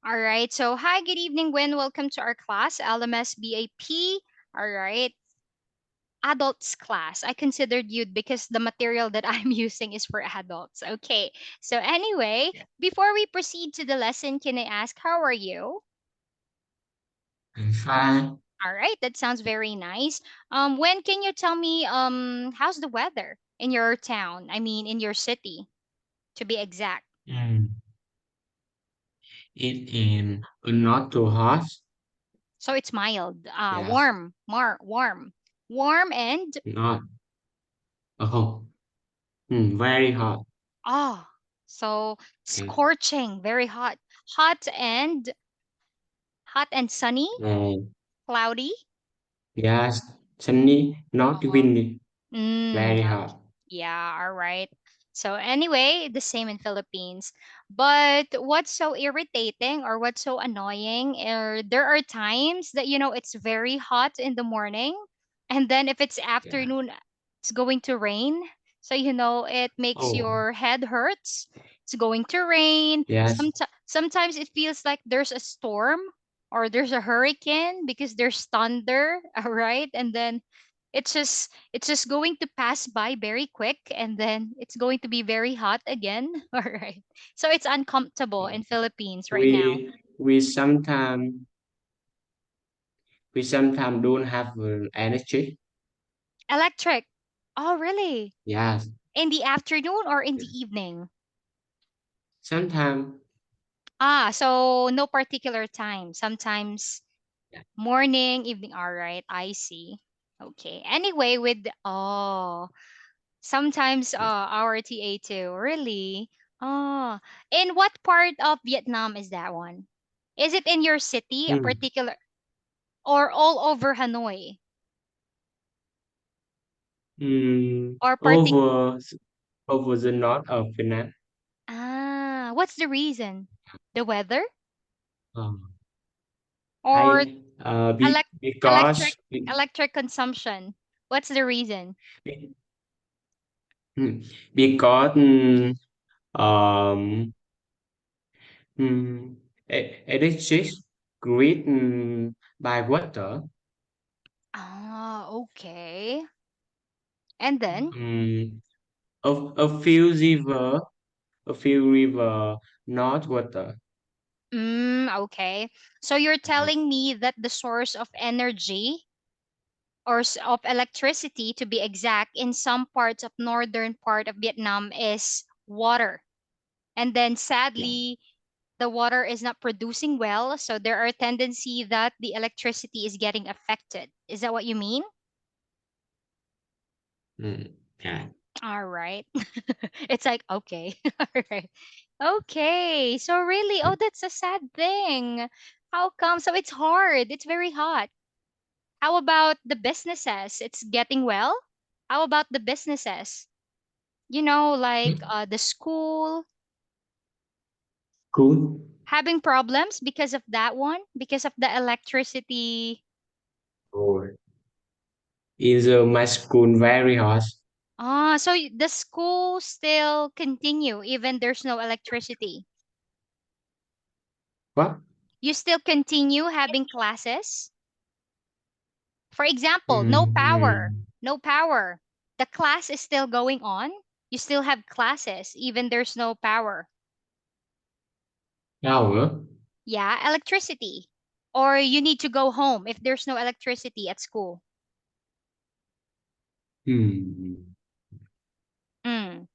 All right. So, hi, good evening, Gwen. Welcome to our class, LMS BAP. All right. Adults class. I considered you because the material that I'm using is for adults. Okay. So, anyway, Yeah. before we proceed to the lesson, can I ask, how are you? I'm fine. All right. That sounds very nice. When can you tell me, how's the weather in your town? I mean, in your city, to be exact. Mm. It is not too hot. So, it's mild, Yes, warm, and not very hot. ah, so And, scorching, very hot. Hot and sunny, and cloudy. yes, sunny, not Oh, windy. Very yeah, hot. yeah, all right. So anyway, the same in Philippines. But what's so irritating or what's so annoying, there are times that it's very hot in the morning, and then if it's Yeah. afternoon, it's going to rain. So it makes Oh, your head hurts. It's going to rain. yes. Sometimes it feels like there's a storm or there's a hurricane because there's thunder, all right? And then it's just going to pass by very quick, and then it's going to be very hot again. All right. So it's uncomfortable Uh, in Philippines right now. we sometimes don't have energy. Electric. Oh, really? Yes. In the afternoon or in the Yes. evening? Sometimes. So no particular time. Sometimes morning, evening. All right, I see. Okay. Anyway, sometimes our TA2. Really? Oh, in what part of Vietnam is that one? Is it in your city, a Hmm. particular, or all over Hanoi? Or Over the north of Vietnam. what's the reason? The weather Uh, or I electric because electric consumption? What's the reason? be- because um mm, electric grid by water. Okay. And then, Um, a, a few river a few river not water. okay. So you're Yes. telling me that the source of energy or of electricity, to be exact, in some parts of northern part of Vietnam is water. And then Yeah. sadly, the water is not producing well, so there are tendency that the electricity is getting affected. Is that what you mean? Yeah. All right. It's like, okay. All right. Okay. So really, oh, that's a sad thing. How come? So it's hard. It's very hot. How about the businesses? It's getting well. How about the businesses? Like the school Cool. having problems because of that one, because of the electricity. Or is my school very hot? So the school still continue even there's no electricity. What? You still continue having classes. For example, no power, Mm, no power. The class is still going on. You still have classes even there's no power. Power. Yeah, electricity. Or you need to go home if there's no electricity at school. Hmm. Mm.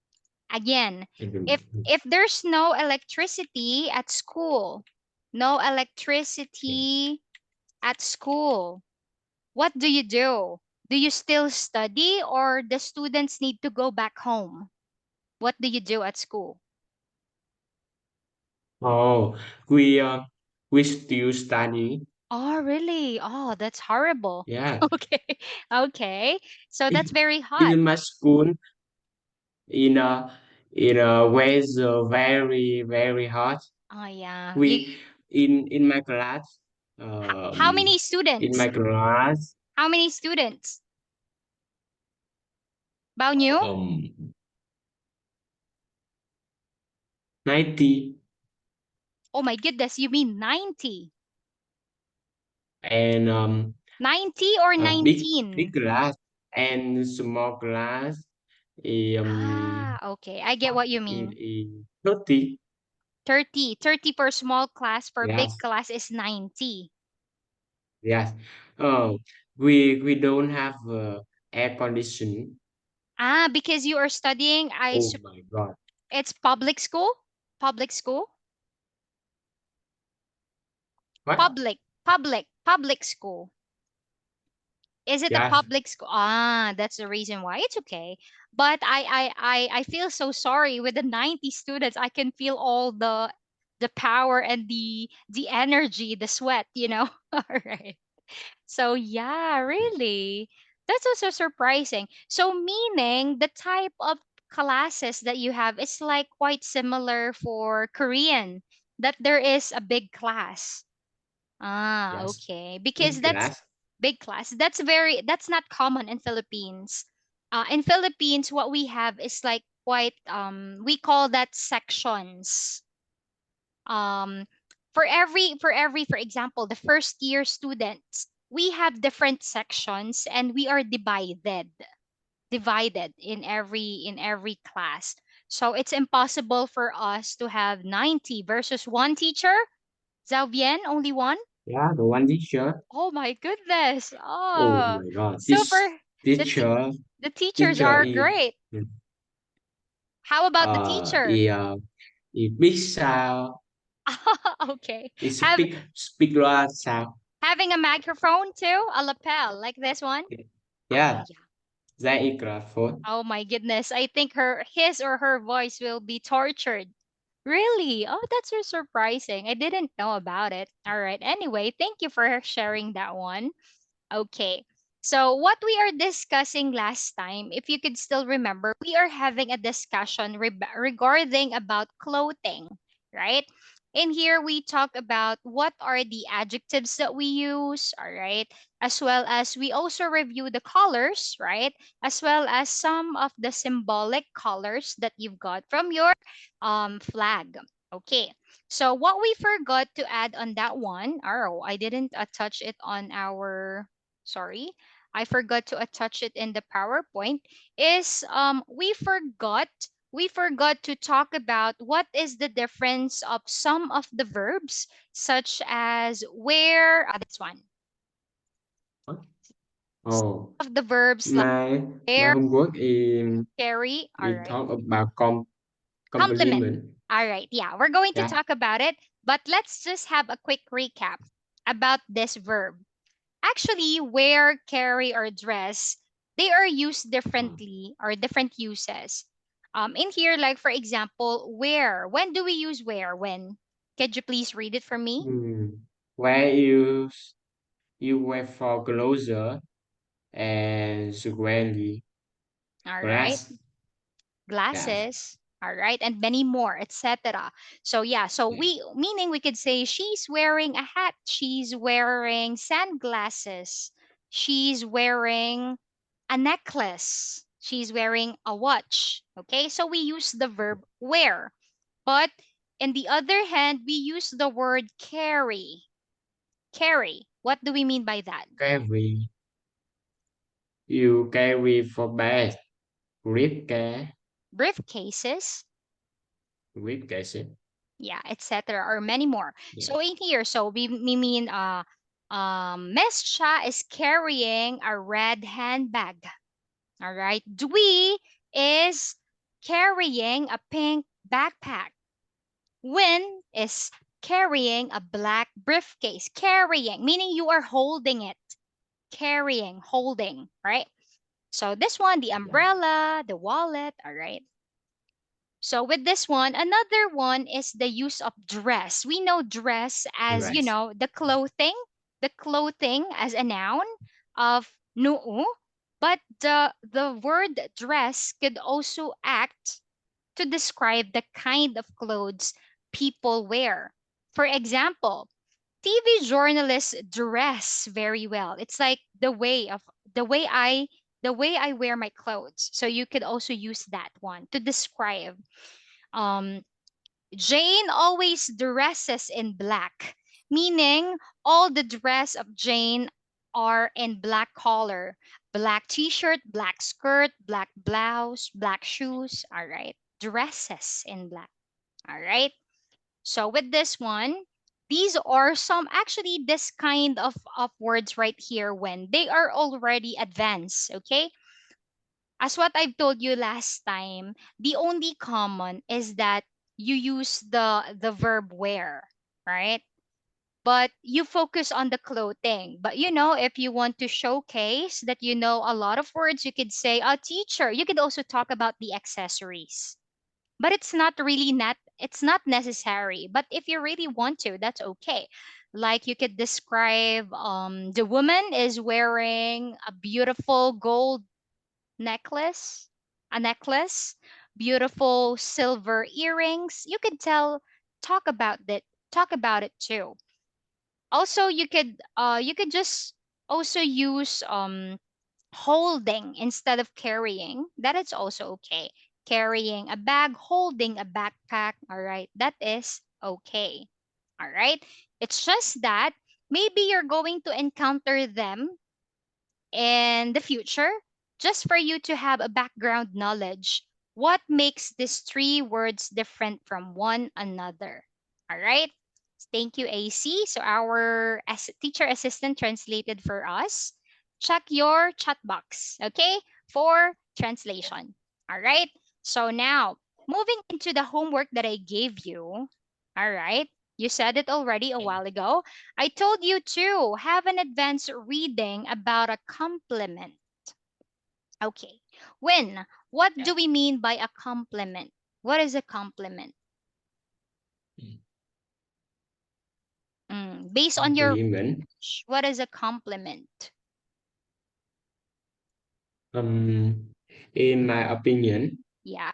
Again, I don't if there's no electricity at school, no know. electricity at school, what do you do? Do you still study or the students need to go back home? What do you do at school? Oh, we still study. Oh, really? Oh, that's horrible. Yeah. Okay. Okay. So that's very hot. In my school, in a weather very hot. Oh, yeah. We in my class, How many in students? my class, How many students? Bao nhiêu? um, 90. Oh my goodness, you mean 90? and 90 or a big 19? glass and small glass Ah, okay. I get what you mean. 30. 30. 30 for small class, for big Yes, class is 90. yes. Oh, we don't have air conditioning. Ah, because you are studying, Oh my God. it's public school? Public school? What? Public school. Is it a Yes. public school? Ah, that's the reason why. It's okay. But I feel so sorry with the 90 students. I can feel all the power and the energy, the sweat, you know. All right. So yeah, really. That's also surprising. So meaning the type of classes that you have is like quite similar for Korean, that there is a big class. Ah, Yes. okay. Because Big that's glass. big class. That's not common in Philippines. In Philippines, what we have is like quite we call that sections. Um for example, the first year students, we have different sections and we are divided in every class. So it's impossible for us to have 90 versus one teacher. Zhao Bien, only one? Yeah, the one teacher. Oh my goodness. Oh Oh, my God. super. The te- Teacher the teachers teacher are great. How about the teacher? is big sound. Okay. Is Have speak loud sound. having a microphone too, a lapel like this one. Oh Yeah, yeah. that is graphic. Oh my goodness. I think his or her voice will be tortured. Really? Oh, that's so surprising. I didn't know about it. All right. Anyway, thank you for sharing that one. Okay. So, what we are discussing last time, if you could still remember, we are having a discussion regarding about clothing, right? In here, we talk about what are the adjectives that we use, all right? As well as we also review the colors, right? As well as some of the symbolic colors that you've got from your flag. Okay. So, what we forgot to add on that one, oh, I didn't touch it on our sorry, I forgot to attach it in the PowerPoint, is we forgot to talk about what is the difference of some of the verbs, such as where, this one, Oh, of the verbs like my where, homework carry, all is right, talk about compliment. compliment. All right, yeah, we're going to Yeah. talk about it, but let's just have a quick recap about this verb. Actually, wear, carry, or dress, they are used differently or different uses. In here, like for example, wear. When do we use wear? When? Could you please read it for me? Hmm. Where you wear for clothes and squarely All right. glass. Yes. Glasses. All right. And many more, etc. So, yeah. So, Yes. meaning we could say she's wearing a hat. She's wearing sunglasses. She's wearing a necklace. She's wearing a watch. Okay, so we use the verb wear. But in the other hand, we use the word carry. Carry. What do we mean by that? Carry you carry for bag. Grip care. Briefcases, Grip case. yeah, etc. or many more. Yeah. So in here, so we mean Miss Cha is carrying a red handbag. All right. Dwi is carrying a pink backpack. Win is carrying a black briefcase. Carrying, meaning you are holding it. Carrying, holding, right? So this one, the Yeah. umbrella, the wallet, all right. So with this one, another one is the use of dress. We know dress as, Right. the clothing as a noun of nuu, but the word dress could also act to describe the kind of clothes people wear. For example, TV journalists dress very well. It's like the way I the way I wear my clothes. So you could also use that one to describe um Jane always dresses in black, meaning all the dress of Jane are in black color. Black t-shirt, black skirt, black blouse, black shoes. All right. Dresses in black. All right. So with this one, these are some actually this kind of words right here when they are already advanced. Okay. As what I've told you last time, the only common is that you use the verb wear, right? But you focus on the clothing. But if you want to showcase that you know a lot of words, you could say a teacher. You could also talk about the accessories. But it's not necessary. But if you really want to, that's okay. Like you could describe the woman is wearing a beautiful gold necklace, a necklace, beautiful silver earrings. You could talk about it too. Also, you could just also use holding instead of carrying. That is also okay. Carrying a bag, holding a backpack, all right? That is okay. All right? It's just that maybe you're going to encounter them in the future, just for you to have a background knowledge. What makes these three words different from one another? All right. Thank you, AC. So our teacher assistant translated for us. Check your chat box, okay, for translation. All right. So now, moving into the homework that I gave you. All right. You said it already a while ago. I told you to have an advanced reading about a compliment. Okay. What Yeah. do we mean by a compliment? What is a compliment? Based on your Compliment. research, what is a compliment? Um, in my opinion, Yeah.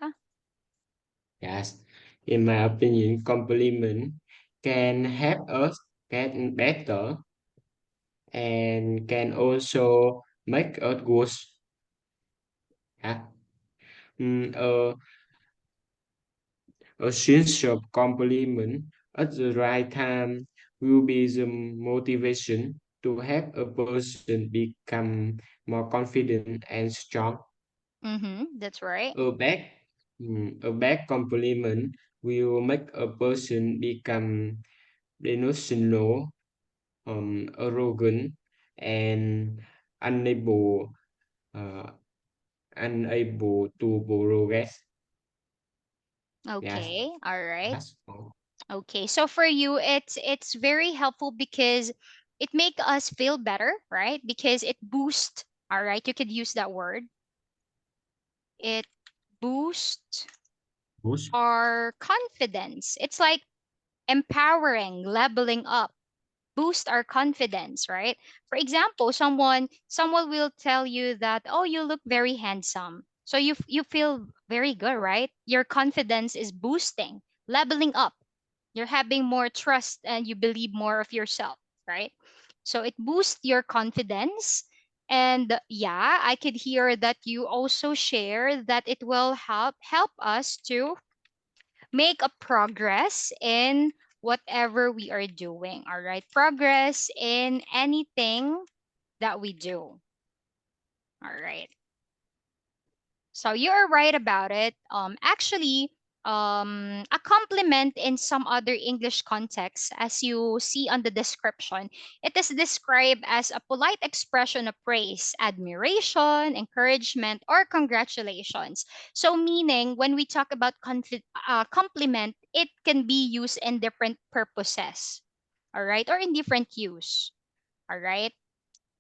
yes, in my opinion, compliment can help us get better and can also make us worse. Yeah. Mm, a, a sincere compliment at the right time will be the motivation to help a person become more confident and strong. That's right. A bad, a bad compliment will make a person become delusional, arrogant, and unable, uh, unable to progress. Yes, Okay. All right. that's all. Okay. So for you, it's very helpful because it make us feel better, right? Because it boosts. All right. You could use that word. It boosts Push. our confidence. It's like empowering, leveling up, boost our confidence, right? For example, someone will tell you that, "Oh, you look very handsome." So you feel very good, right? Your confidence is boosting, leveling up. You're having more trust and you believe more of yourself, right? So it boosts your confidence. And yeah, I could hear that you also share that it will help us to make a progress in whatever we are doing. All right, progress in anything that we do. All right. So you're right about it. Actually, a compliment in some other English contexts, as you see on the description, it is described as a polite expression of praise, admiration, encouragement, or congratulations. So, meaning when we talk about compliment, it can be used in different purposes, all right, or in different use, all right.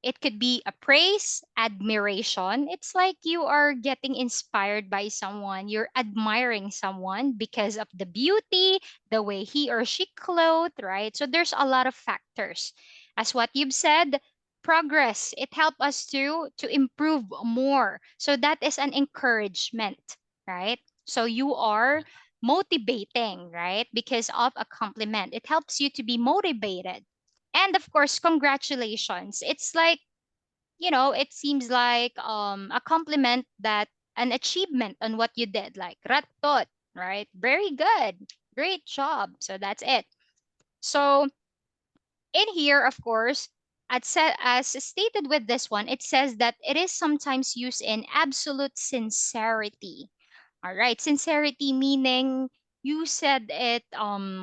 It could be a praise, admiration. It's like you are getting inspired by someone. You're admiring someone because of the beauty, the way he or she clothed, right? So there's a lot of factors. As what you've said, progress, it helps us to improve more. So that is an encouragement, right? So you are motivating, right? Because of a compliment. It helps you to be motivated. And of course, congratulations. It's like, it seems like a compliment, that an achievement on what you did, like ratot, right? Very good. Great job. So that's it. So in here, of course, as stated with this one, it says that it is sometimes used in absolute sincerity. All right, sincerity meaning you said it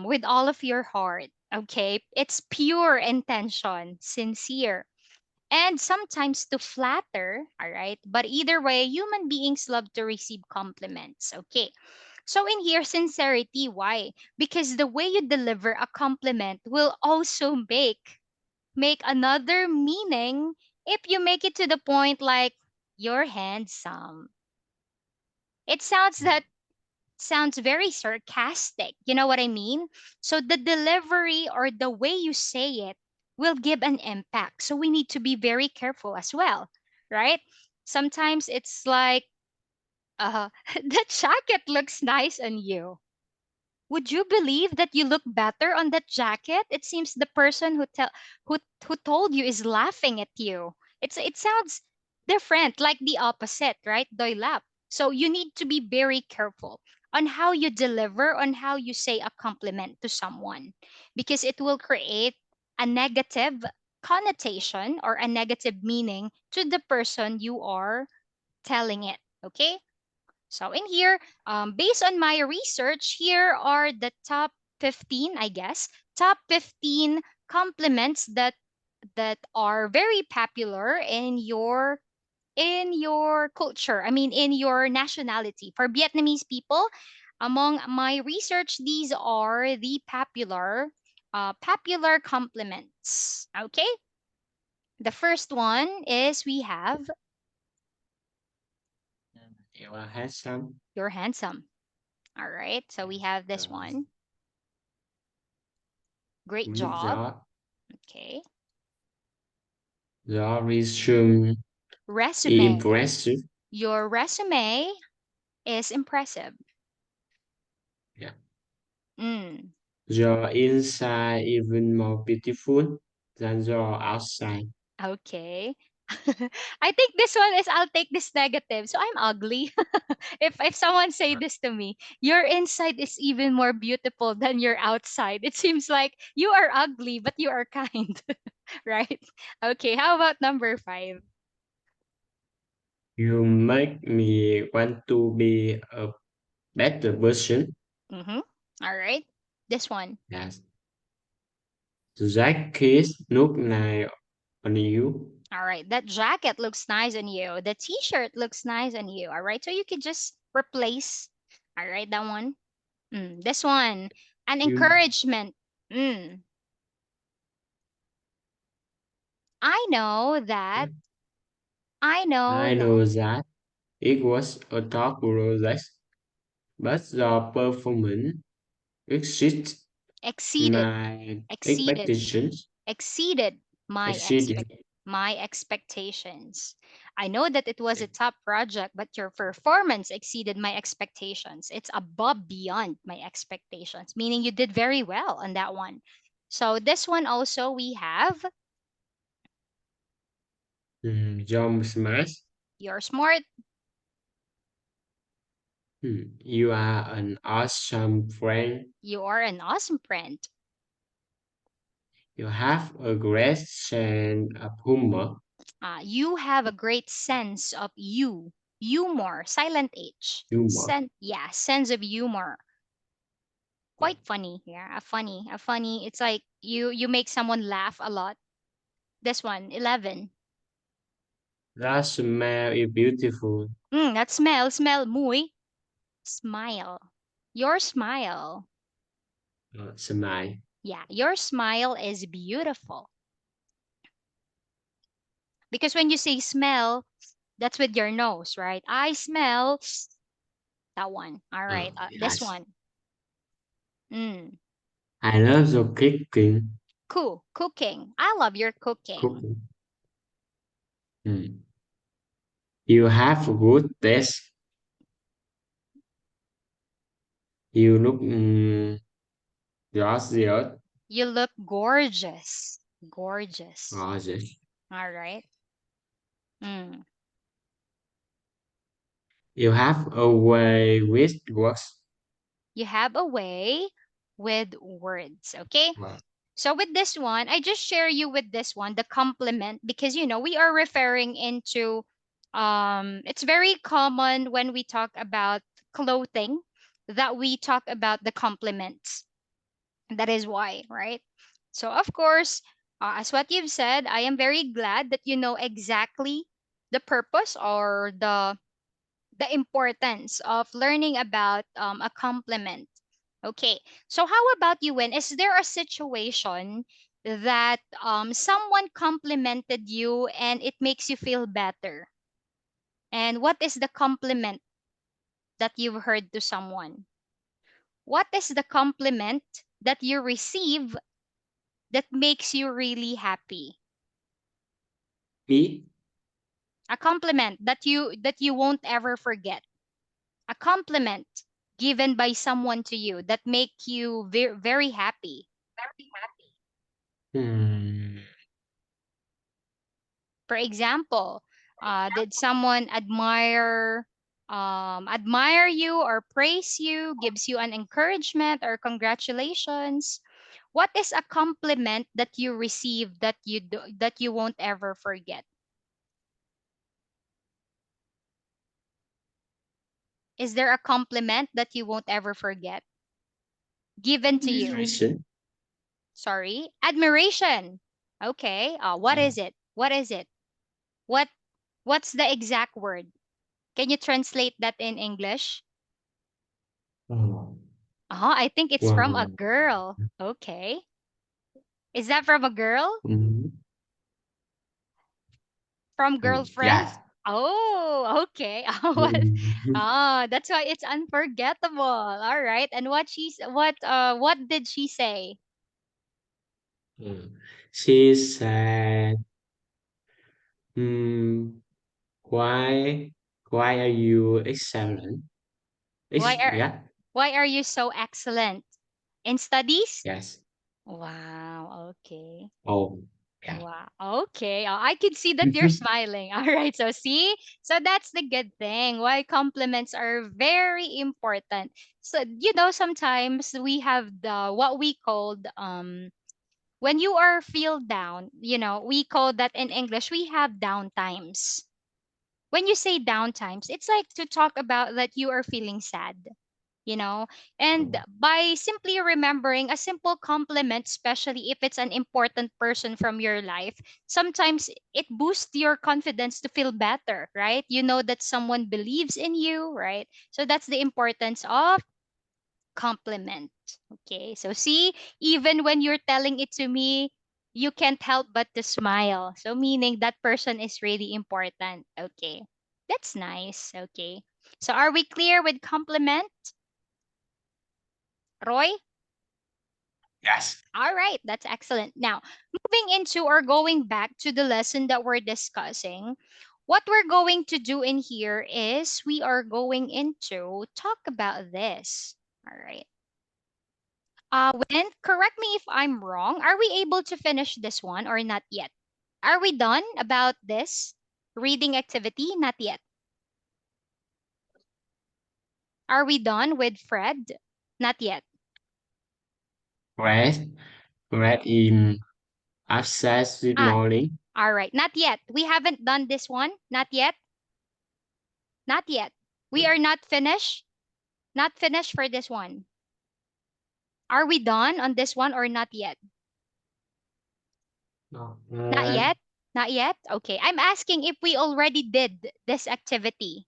with all of your heart. Okay, it's pure intention, sincere, and sometimes to flatter. All right, but either way, human beings love to receive compliments. Okay, so in here, sincerity. Why? Because the way you deliver a compliment will also make another meaning if you make it to the point like you're handsome. It sounds very sarcastic. You know what I mean? So the delivery or the way you say it will give an impact. So we need to be very careful as well, right? Sometimes it's like, the jacket looks nice on you. Would you believe that you look better on that jacket? It seems the person who told you is laughing at you. It sounds different, like the opposite, right? Doylap. So you need to be very careful on how you deliver, on how you say a compliment to someone, because it will create a negative connotation or a negative meaning to the person you are telling it. Okay? So in here, based on my research, here are the top 15, I guess, top 15 compliments that are very popular in your culture. I mean, in your nationality. For Vietnamese people, among my research, these are the popular compliments. Okay, the first one is we have You are handsome. you're handsome. All right, so we Yes. have this one. Great Great job. job. Okay. Your resume is Resume. impressive. Your resume is impressive. Yeah. Mm, Your inside even more beautiful than your outside. okay. I think this one is I'll take this negative. So I'm ugly. If someone say this to me, your inside is even more beautiful than your outside. It seems like you are ugly, but you are kind. Right? Okay, how about number 5? You make me want to be a better version. Mm-hmm. All right. This one. Yes. That kiss look nice on you. All right, that jacket looks nice on you. The t-shirt looks nice on you. All right, so you could just replace. All right, that one. This one, an You, encouragement. Mm, I know that. I know I that. know that it was a tough process, but the performance exceeds Exceeded, my exceeded, expectations. exceeded Exceeded. my expectations. I know that it was a Yes. top project, but your performance exceeded my expectations. It's above beyond my expectations, meaning you did very well on that one. So this one also we have Jump smash. you're smart, You are an awesome friend. you are an awesome friend. You have a great sense of humor. You have a great sense of humor, silent H. Humor. Yeah, sense of humor. Yeah. Quite funny. Yeah, a funny. It's like you make someone laugh a lot. This one, 11. That smell is beautiful. That smell muy. Smile. Your smile. Smile. Yeah, your smile is beautiful. Because when you say smell, that's with your nose, right? I smell that one. All right. This Yes. one. Mm, I love the cooking. cool. Cooking. I love your cooking. Cooking. Mm. You have a good taste. You look gorgeous. You look gorgeous. Gorgeous. Gorgeous. All right. Mm. You have a way with works. You have a way with words. Okay. Wow. So with this one, I just share you with this one, the compliment, because we are referring into it's very common when we talk about clothing that we talk about the compliments. That is why, right? So of course, as what you've said, I am very glad that you know exactly the purpose or the importance of learning about a compliment. Okay, so how about you, Win? Is there a situation that someone complimented you and it makes you feel better? And what is the compliment that you've heard to someone? What is the compliment that you receive that makes you really happy? Me? A compliment that you won't ever forget. A compliment given by someone to you that make you very happy. Hmm. For example, did someone admire you or praise you, gives you an encouragement or congratulations? What is a compliment that you receive that you won't ever forget? Is there a compliment that you won't ever forget given to you? Admiration. Sorry, admiration. Okay. What Yeah. is it? What is it? What what's the exact word? Can you translate that in English? Oh. I think it's from a Wow. girl. Okay. Is that from a girl? Mhm. From Yes. girlfriends? Oh, okay. Mhm. That's why it's unforgettable. All right. And what did she say? Mm. She said, hmm, why, why are you excellent? Why are Yeah. why are you so excellent in studies? Yes. Wow. Okay. Oh, yeah. Wow. Okay. I can see that you're smiling. All right. So see, so that's the good thing. Why compliments are very important. So sometimes we have the what we called when you are feel down. We call that in English. We have down times. When you say down times, it's like to talk about that you are feeling sad you know and Oh, by simply remembering a simple compliment, especially if it's an important person from your life, sometimes it boosts your confidence to feel better, right? You know that someone believes in you, right? So that's the importance of compliment. Okay, so see, even when you're telling it to me, you can't help but to smile, so meaning that person is really important. Okay, that's nice. Okay, so are we clear with compliment, Roy? yes. All right, that's excellent. Now, moving into or going back to the lesson that we're discussing, what we're going to do in here is we are going into talk about this. All right. When correct me if I'm wrong, are we able to finish this one or not yet? Are we done about this reading activity? Not yet. Are we done with Fred? Not yet. Red, red in access this Ah, morning. all right. Not yet. We haven't done this one. Not yet. Not yet. We are not finished. Not finished for this one. Are we done on this one or not yet? No. Not yet. Not yet. Okay. I'm asking if we already did this activity.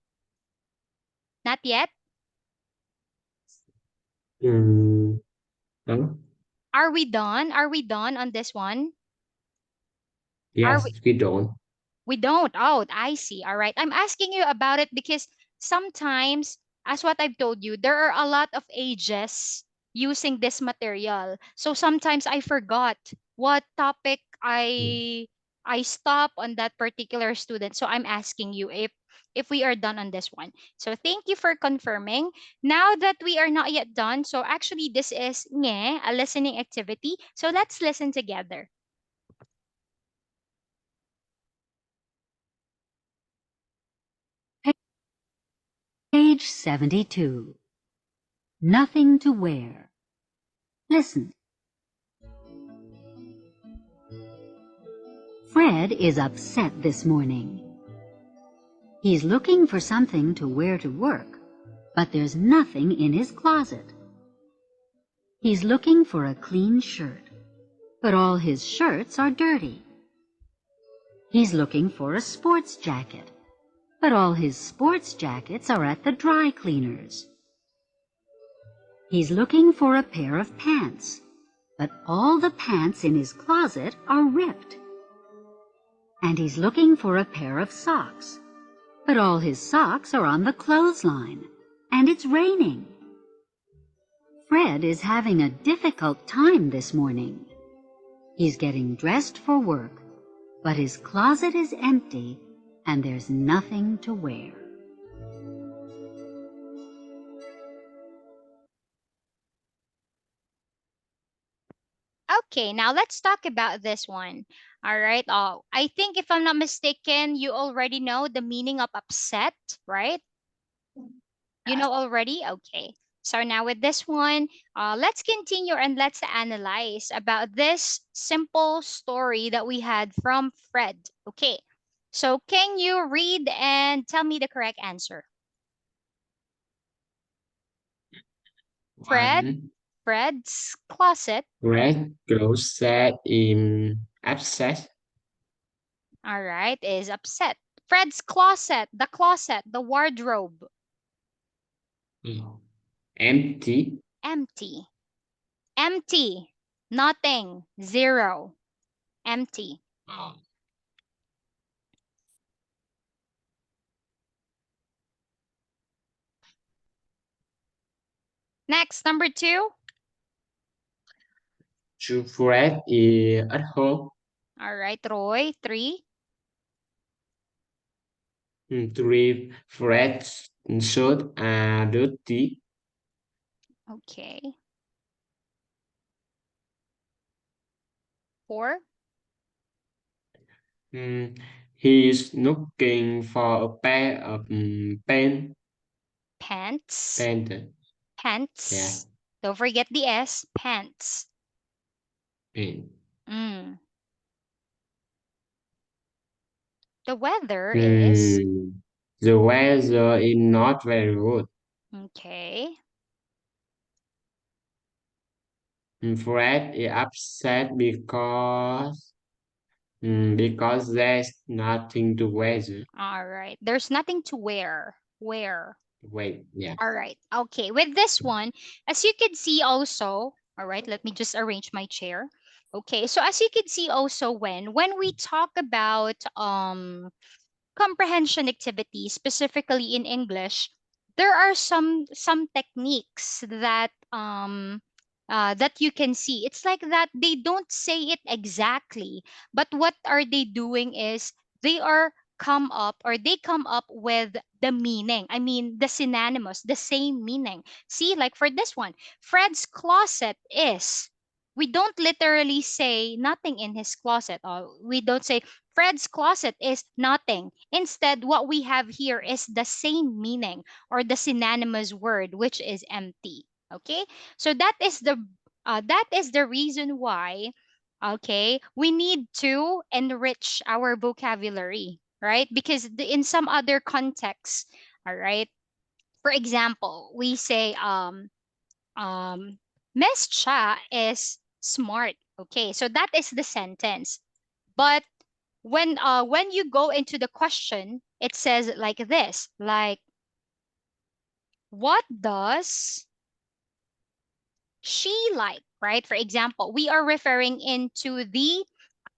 Not yet. Mm, no? Are we done? Are we done on this one? Are we Yes, we don't. We don't. Oh, I see. All right. I'm asking you about it because sometimes, as what I've told you, there are a lot of ages using this material. So sometimes I forgot what topic I stop on that particular student. So I'm asking you if we are done on this one. So thank you for confirming. Now that we are not yet done, so actually this is a listening activity. So let's listen together. Page 72. Nothing to wear. Listen. Fred is upset this morning. He's looking for something to wear to work, but there's nothing in his closet. He's looking for a clean shirt, but all his shirts are dirty. He's looking for a sports jacket, but all his sports jackets are at the dry cleaners. He's looking for a pair of pants, but all the pants in his closet are ripped. And he's looking for a pair of socks, but all his socks are on the clothesline, and it's raining. Fred is having a difficult time this morning. He's getting dressed for work, but his closet is empty and there's nothing to wear. Okay, now let's talk about this one. All right. I think if I'm not mistaken, you already know the meaning of upset, right? You know already? Okay. So now with this one, let's continue and let's analyze about this simple story that we had from Fred. Okay. So can you read and tell me the correct answer? Fred, One Fred's closet. red closet in abscess. All right, is upset. Fred's closet, the wardrobe, Empty. empty. Empty. Nothing. Zero. Empty. Next, number two. Fred is at home. All right, Roy. Three. Three Fred's shirt are dirty. Okay. Four. Mm, he is looking for a pair of Pants. pants. Yeah, Pants. Don't forget the S. Pants. pen. Mm. The weather is. Mm, the weather is not very good. Okay. Fred is upset because there's nothing to wear. All right. There's nothing to wear. Wear. Wait, yeah. All right. Okay. With this one, as you can see also, all right, let me just arrange my chair. Okay. So as you can see also when we talk about comprehension activities, specifically in English, there are some techniques that that you can see. It's like that they don't say it exactly, but what are they doing is they come up with the meaning. I mean the synonymous, the same meaning. See, like for this one, Fred's closet is. We don't literally say nothing in his closet, or we don't say Fred's closet is nothing. Instead, what we have here is the same meaning or the synonymous word, which is empty. Okay, so that is the reason why. Okay, we need to enrich our vocabulary, right? Because in some other contexts, all right. For example, we say um Miss Cha is smart. Okay, so that is the sentence. But when you go into the question, it says like this, like what does she like, right? For example, we are referring into the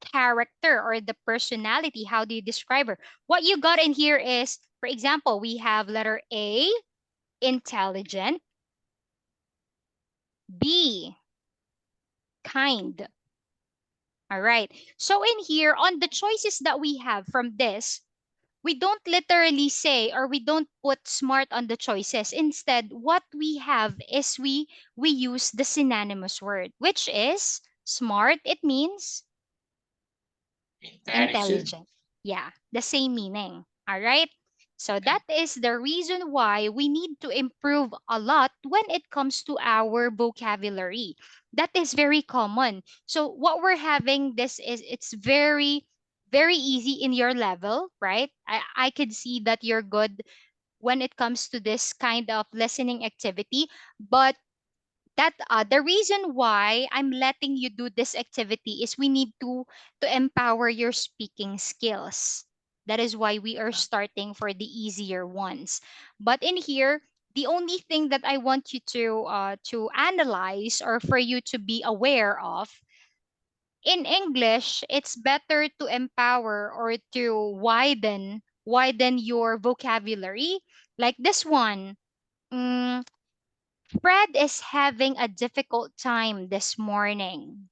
character or the personality. How do you describe her? What you got in here is, for example, we have letter A, intelligent, B, kind. All right. So in here, on the choices that we have from this, we don't literally say or we don't put smart on the choices. Instead, what we have is we use the synonymous word, which is smart. It means Intelligent. intelligent. Yeah, the same meaning. All right. So that is the reason why we need to improve a lot when it comes to our vocabulary. That is very common. So what we're having this is it's very easy in your level, right? I could see that you're good when it comes to this kind of listening activity, but that the reason why I'm letting you do this activity is we need to empower your speaking skills. That is why we are starting for the easier ones. But in here, the only thing that I want you to analyze or for you to be aware of in English, it's better to empower or to widen your vocabulary. Like this one. Mm, Fred is having a difficult time this morning.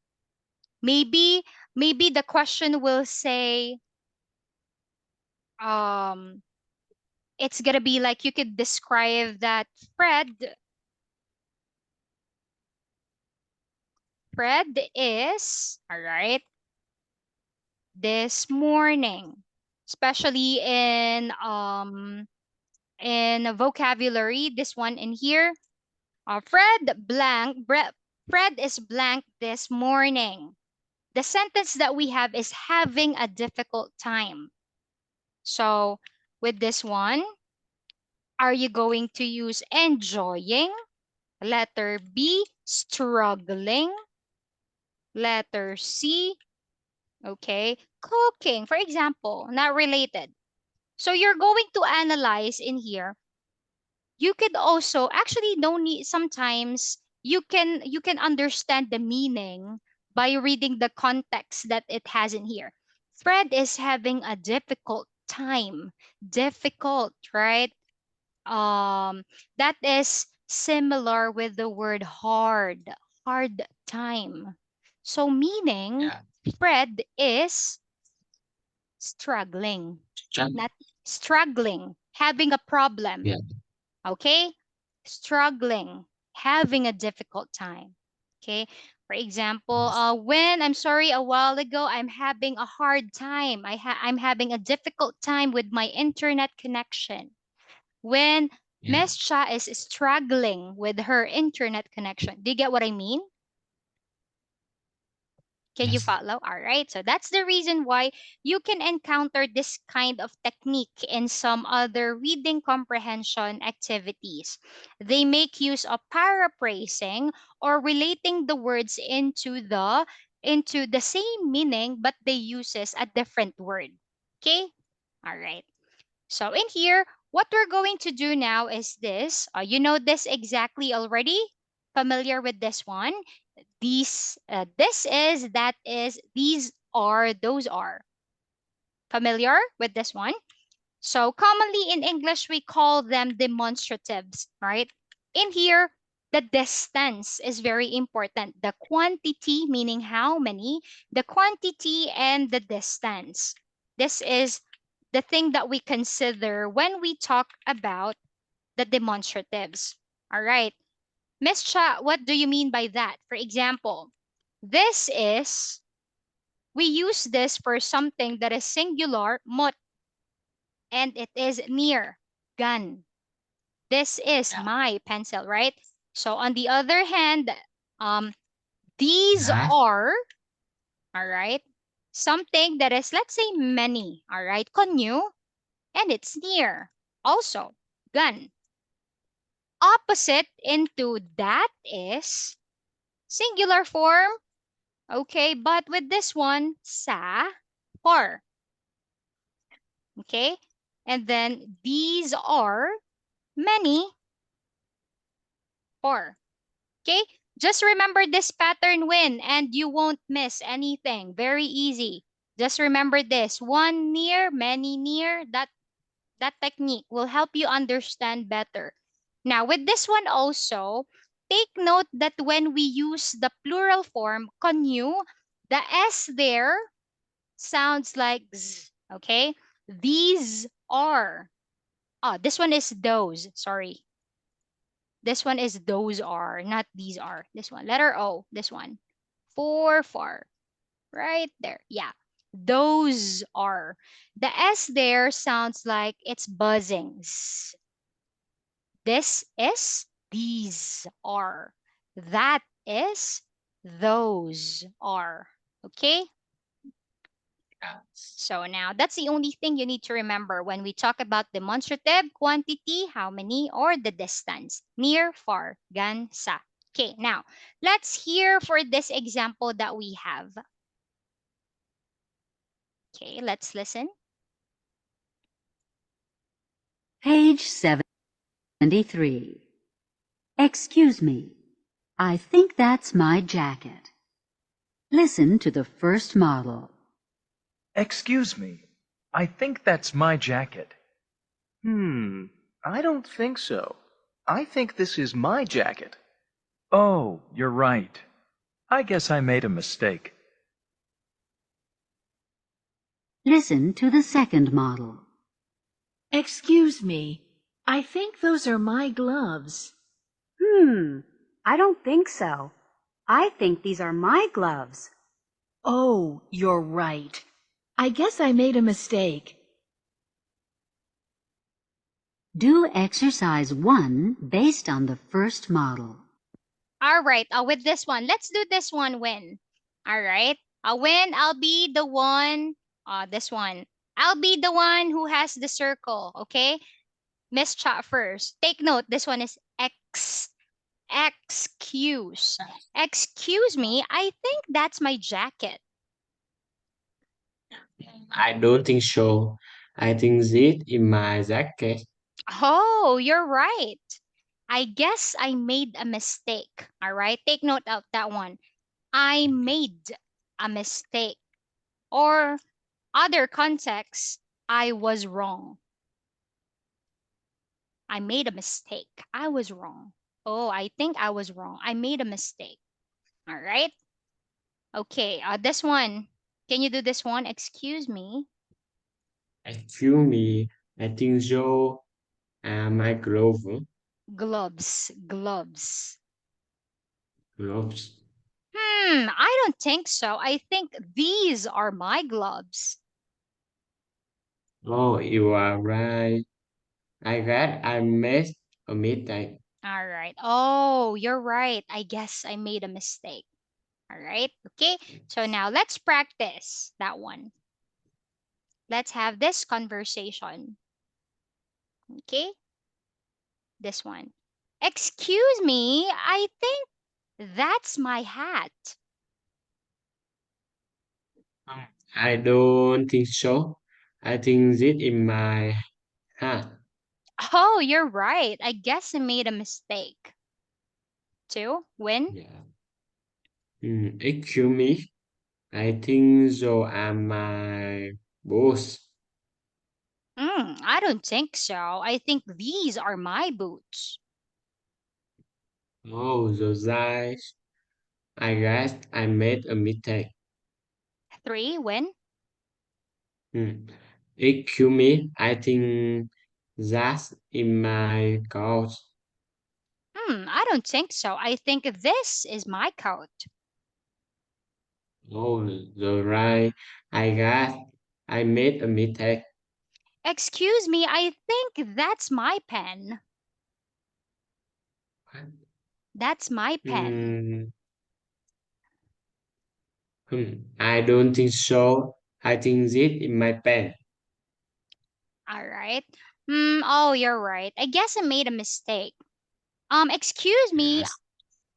Maybe maybe the question will say um it's going to be like you could describe that Fred is all right this morning, especially in a vocabulary, this one in here. Fred is blank this morning. The sentence that we have is having a difficult time. So with this one, are you going to use enjoying? Letter B, struggling. Letter C, okay, cooking. For example, not related. So you're going to analyze in here. You could also actually no need sometimes you can understand the meaning by reading the context that it has in here. Fred is having a difficult time. Difficult, right? um that is similar with the word hard time. So meaning Yeah. Fred is struggling, Struggle. not struggling, having a problem. Yeah. Okay? Struggling, having a difficult time. Okay? For example, when I'm sorry, a while ago, I'm having a hard time. I'm having a difficult time with my internet connection. When Yeah. Miss Cha is struggling with her internet connection. Do you get what I mean? Can you Yes. follow? All right. So that's the reason why you can encounter this kind of technique in some other reading comprehension activities. They make use of paraphrasing or relating the words into the same meaning but they uses a different word. Okay? All right. So in here, what we're going to do now is this. You know this exactly already? Familiar with this one? This is, that is, these are, those are. Familiar with this one? So commonly in English, we call them demonstratives, right? In here, the distance is very important. The quantity, meaning how many, the quantity and the distance. This is the thing that we consider when we talk about the demonstratives. All right. Miss Cha, what do you mean by that? For example, this is, we use this for something that is singular, mot, and it is near, gun. This is Yeah. my pencil, right? So on the other hand, um, these Yeah. are, all right, something that is, let's say, many, all right, konyu, and it's near. Also, gun. Opposite into that is singular form, okay, but with this one, sa, for, okay? And then these are many, for. Okay? Just remember this pattern win and you won't miss anything. Very easy. Just remember this. One near, many near. That technique will help you understand better. Now, with this one also, take note that when we use the plural form, konyu, the S there sounds like z, okay? These are. This one is those. Sorry. This one is those are, not these are. This one. Letter O, this one. For, far. Right there. Yeah. Those are. The S there sounds like it's buzzing. This is, these are. That is, those are. Okay? So now that's the only thing you need to remember when we talk about demonstrative, quantity, how many, or the distance. Near, far, gan, sa. Okay, now let's hear for this example that we have. Okay, let's listen. Page 73. Excuse me. I think that's my jacket. Listen to the first model. Excuse me. I think that's my jacket. I don't think so. I think this is my jacket. Oh, you're right. I guess I made a mistake. Listen to the second model. Excuse me. I think those are my gloves. I don't think so. I think these are my gloves. Oh, you're right. I guess I made a mistake. Do exercise 1 based on the first model. All right, with this one, let's do this one when. All right, when I'll be the one, this one. I'll be the one who has the circle, okay? Miss Cha first. Take note, this one is excuse. Excuse me, I think that's my jacket. I don't think so. I think this is my jacket. Oh, you're right. I guess I made a mistake. All right, take note of that one. I made a mistake. Or other context, I was wrong. I made a mistake. I was wrong. Oh, I think I was wrong. I made a mistake. All right. Okay. This one. Can you do this one? Excuse me. Excuse me. I think so. My Gloves. Gloves. gloves. I don't think so. I think these are my gloves. Oh, you are right. I guess I made a mistake. All right. Oh, you're right. I guess I made a mistake. All right. Okay. So now let's practice that one. Let's have this conversation. Okay. This one. Excuse me, I think that's my hat. I don't think so. I think this is my hat. Oh, you're right. I guess I made a mistake. Two, win. Yeah. Excuse me. I think so. Am my boss. I don't think so. I think these are my boots. Oh, those guys. I guess I made a mistake. Three, win. Hmm. Excuse me. I think that's in my couch. I don't think so. I think this is my coat. Oh, the right. I guess I made a mistake. Excuse me, I think that's my pen. That's my pen. Hmm. I don't think so. I think this is my pen. All right. Oh, you're right. I guess I made a mistake. Excuse me, Yes.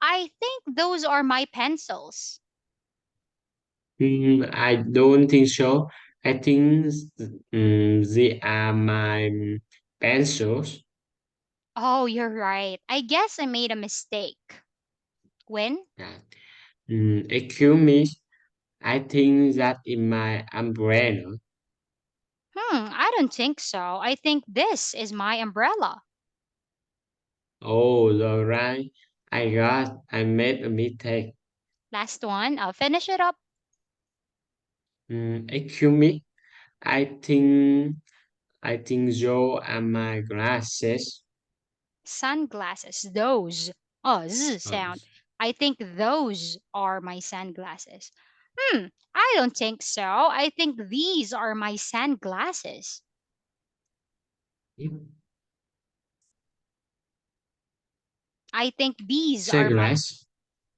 I think those are my pencils. I don't think so. I think they are my pencils. Oh, you're right. I guess I made a mistake. When? Yeah. Excuse me. I think that is my umbrella. I don't think so. I think this is my umbrella. Oh, the right. I got. I made a mistake. Last one. I'll finish it up. Excuse me. I think. I think Joe and my glasses. Sunglasses. Those. Oh, z Oh, sound. I think those are my sunglasses. I don't think so. I think these are my sunglasses. I think these are my Sunglass.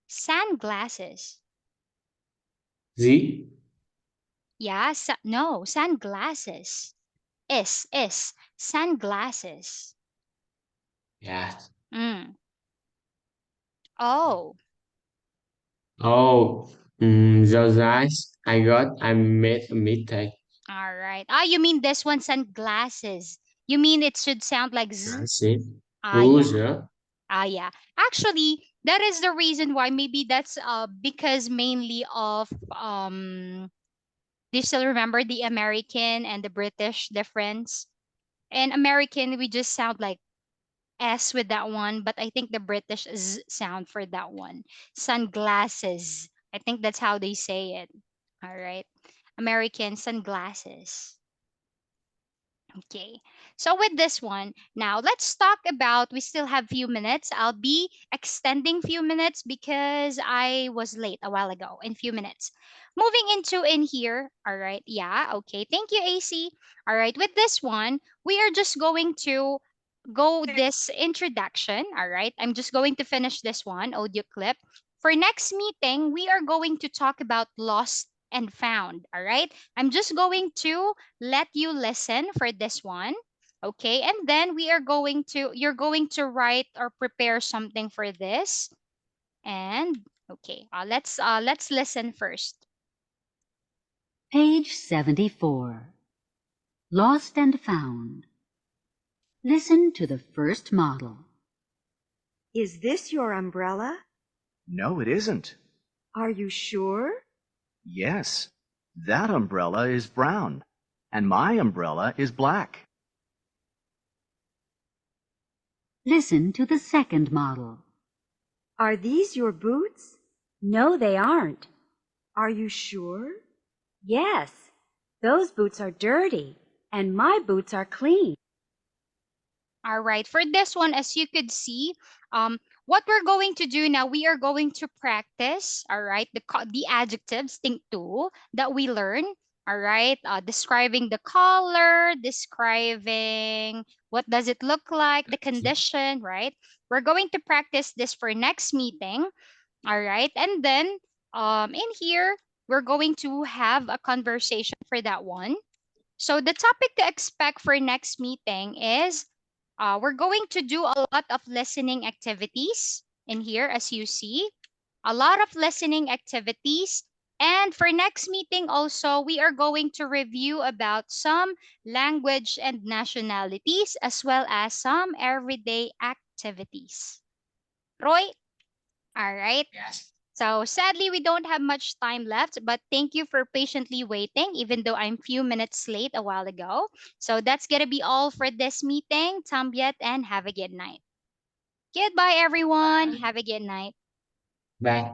sunglasses. Z. Yeah, no, sunglasses. Sunglasses. Yeah. Mm. Oh, Oh, those eyes. I made a mistake. all right. Ah, you mean this one sunglasses. You mean it should sound like z? I see. Ah, yeah. User. Ah, yeah. Actually, that is the reason why. Maybe that's because mainly of do you still remember the American and the British difference? In American, we just sound like S with that one, but I think the British Z sound for that one. Sunglasses. I think that's how they say it. All right. American sunglasses. Okay. So with this one, now let's talk about we still have few minutes. I'll be extending few minutes because I was late a while ago in few minutes. Moving into in here. All right. Yeah, okay. Thank you, AC. All right. With this one, we are just going to go this introduction. All right. I'm just going to finish this one audio clip. For next meeting, we are going to talk about lost and found. All right. I'm just going to let you listen for this one. Okay. And then you're going to write or prepare something for this. And okay, let's listen first. Page 74. Lost and Found. Listen to the first model. Is this your umbrella? No, it isn't. Are you sure? Yes, that umbrella is brown, and my umbrella is black. Listen to the second model. Are these your boots? No, they aren't. Are you sure? Yes. Those boots are dirty, and my boots are clean. All right. For this one, as you could see, what we're going to do now, we are going to practice. All right, the adjectives, think two that we learn. All right, describing the color, describing what does it look like, the condition. Right. We're going to practice this for next meeting. All right, and then in here we're going to have a conversation for that one. So the topic to expect for next meeting is we're going to do a lot of listening activities in here, as you see, a lot of listening activities. And for next meeting also, we are going to review about some language and nationalities as well as some everyday activities. Roy, all right. Yes. So sadly, we don't have much time left, but thank you for patiently waiting, even though I'm few minutes late a while ago. So that's gonna be all for this meeting. Tambiet and have a good night. Goodbye, everyone. Bye. Have a good night. Bye.